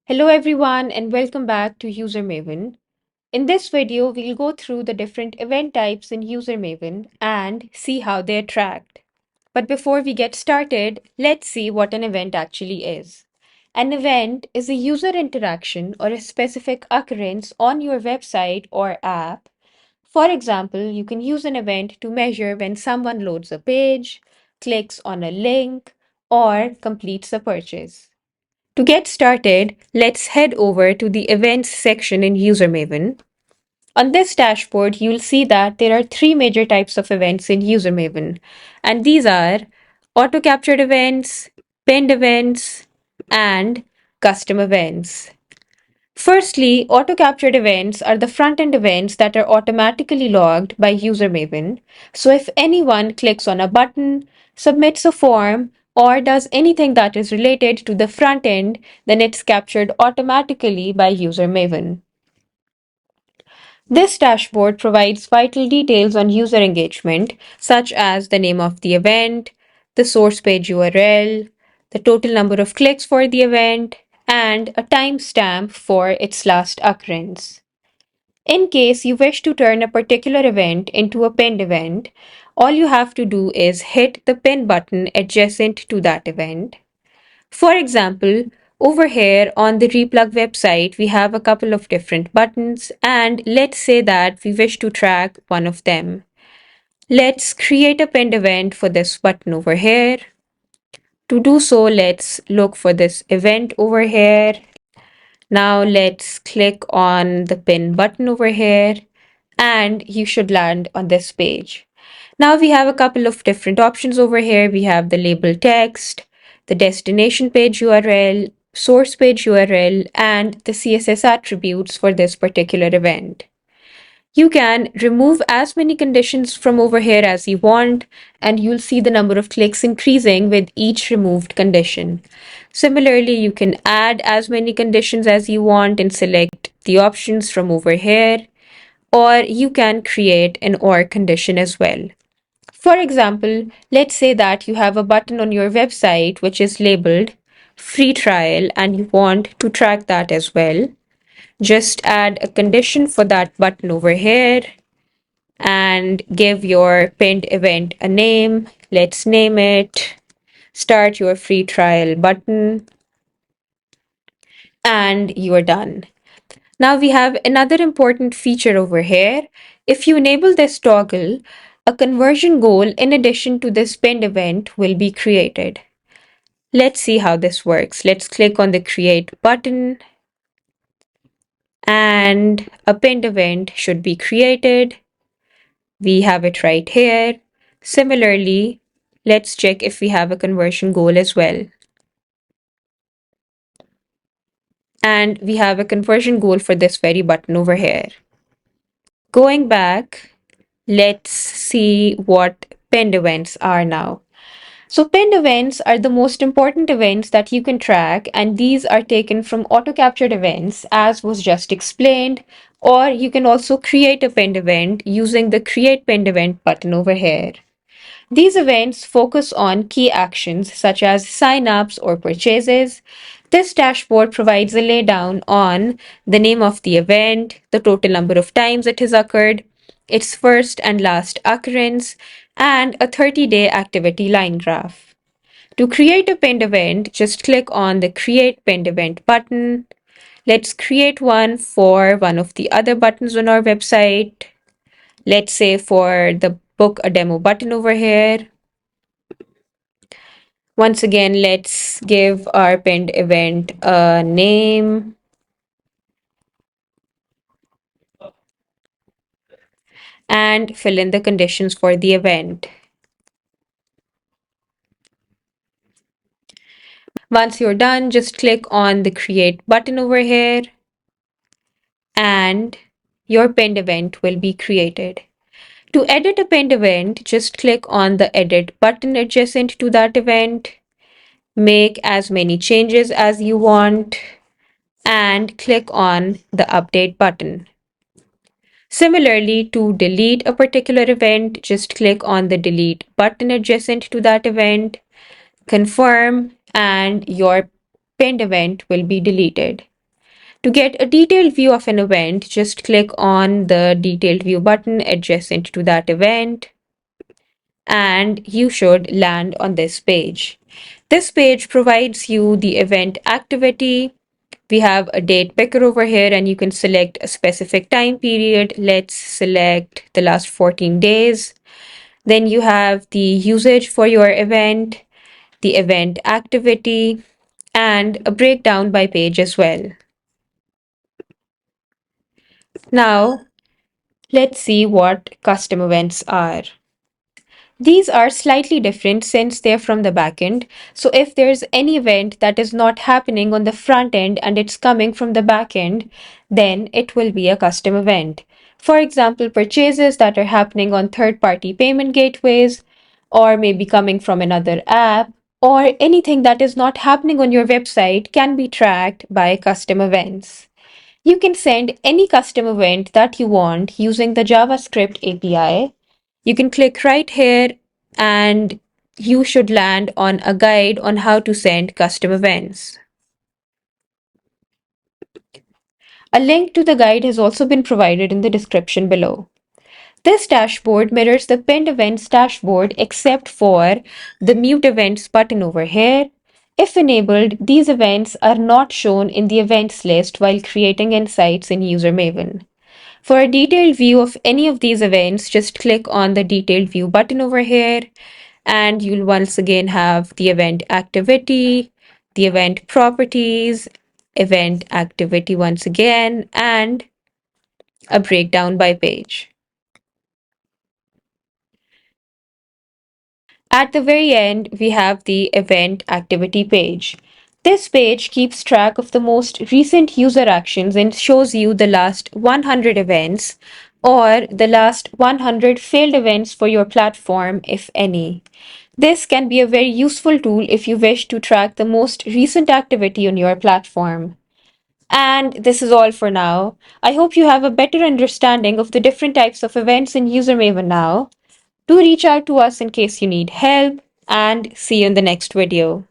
Hello everyone and welcome back to Usermaven. In this video, we'll go through the different event types in Usermaven and see how they're tracked. But before we get started, let's see what an event actually is. An event is a user interaction or a specific occurrence on your website or app. For example, you can use an event to measure when someone loads a page, clicks on a link, or completes a purchase. To get started, let's head over to the Events section in Usermaven. On this dashboard, you'll see that there are three major types of events in Usermaven, and these are auto-captured events, pinned events, and custom events. Firstly, auto-captured events are the front-end events that are automatically logged by Usermaven. So if anyone clicks on a button, submits a form, or does anything that is related to the front end, then it's captured automatically by Usermaven. This dashboard provides vital details on user engagement, such as the name of the event, the source page URL, the total number of clicks for the event, and a timestamp for its last occurrence. In case you wish to turn a particular event into a pinned event, all you have to do is hit the pin button adjacent to that event. For example, over here on the Replug website, we have a couple of different buttons, and let's say that we wish to track one of them. Let's create a pinned event for this button over here. To do so, let's look for this event over here. Now let's click on the pin button over here, and you should land on this page. Now we have a couple of different options over here. We have the label text, the destination page URL, source page URL, and the CSS attributes for this particular event. You can remove as many conditions from over here as you want, and you'll see the number of clicks increasing with each removed condition. Similarly, you can add as many conditions as you want and select the options from over here, or you can create an OR condition as well. For example, let's say that you have a button on your website which is labeled free trial and you want to track that as well. Just add a condition for that button over here and give your pinned event a name. Let's name it Start Your Free Trial Button, and you're done. Now we have another important feature over here. If you enable this toggle, a conversion goal in addition to this pinned event will be created. Let's see how this works. Let's click on the create button and a pinned event should be created. We have it right here. Similarly, let's check if we have a conversion goal as well. And we have a conversion goal for this very button over here. Going back, let's see what pinned events are now. So pinned events are the most important events that you can track, and these are taken from auto-captured events, as was just explained, or you can also create a pinned event using the Create Pinned Event button over here. These events focus on key actions such as signups or purchases. This dashboard provides a laydown on the name of the event, the total number of times it has occurred, its first and last occurrence, and a 30-day activity line graph. To create a pinned event, just click on the Create Pinned Event button. Let's create one for one of the other buttons on our website. Let's say for the Book a Demo button over here. Once again, let's give our pinned event a name. And fill in the conditions for the event. Once you're done, just click on the Create button over here and your pinned event will be created. To edit a pinned event, just click on the Edit button adjacent to that event. Make as many changes as you want and click on the Update button. Similarly, to delete a particular event, just click on the Delete button adjacent to that event, confirm, and your pinned event will be deleted. To get a detailed view of an event, just click on the detailed view button adjacent to that event, and you should land on this page. This page provides you the event activity. We have a date picker over here, and you can select a specific time period. Let's select the last 14 days. Then you have the usage for your event, the event activity, and a breakdown by page as well. Now, let's see what custom events are. These are slightly different since they're from the backend. So if there's any event that is not happening on the front end and it's coming from the backend, then it will be a custom event. For example, purchases that are happening on third-party payment gateways, or maybe coming from another app, or anything that is not happening on your website can be tracked by custom events. You can send any custom event that you want using the JavaScript API. You can click right here and you should land on a guide on how to send custom events. A link to the guide has also been provided in the description below. This dashboard mirrors the pinned events dashboard except for the mute events button over here. If enabled, these events are not shown in the events list while creating insights in Usermaven. For a detailed view of any of these events, just click on the detailed view button over here, and you'll once again have the event activity, the event properties, event activity once again, and a breakdown by page. At the very end, we have the event activity page. This page keeps track of the most recent user actions and shows you the last 100 events or the last 100 failed events for your platform, if any. This can be a very useful tool if you wish to track the most recent activity on your platform. And this is all for now. I hope you have a better understanding of the different types of events in Usermaven now. Do reach out to us in case you need help, and see you in the next video.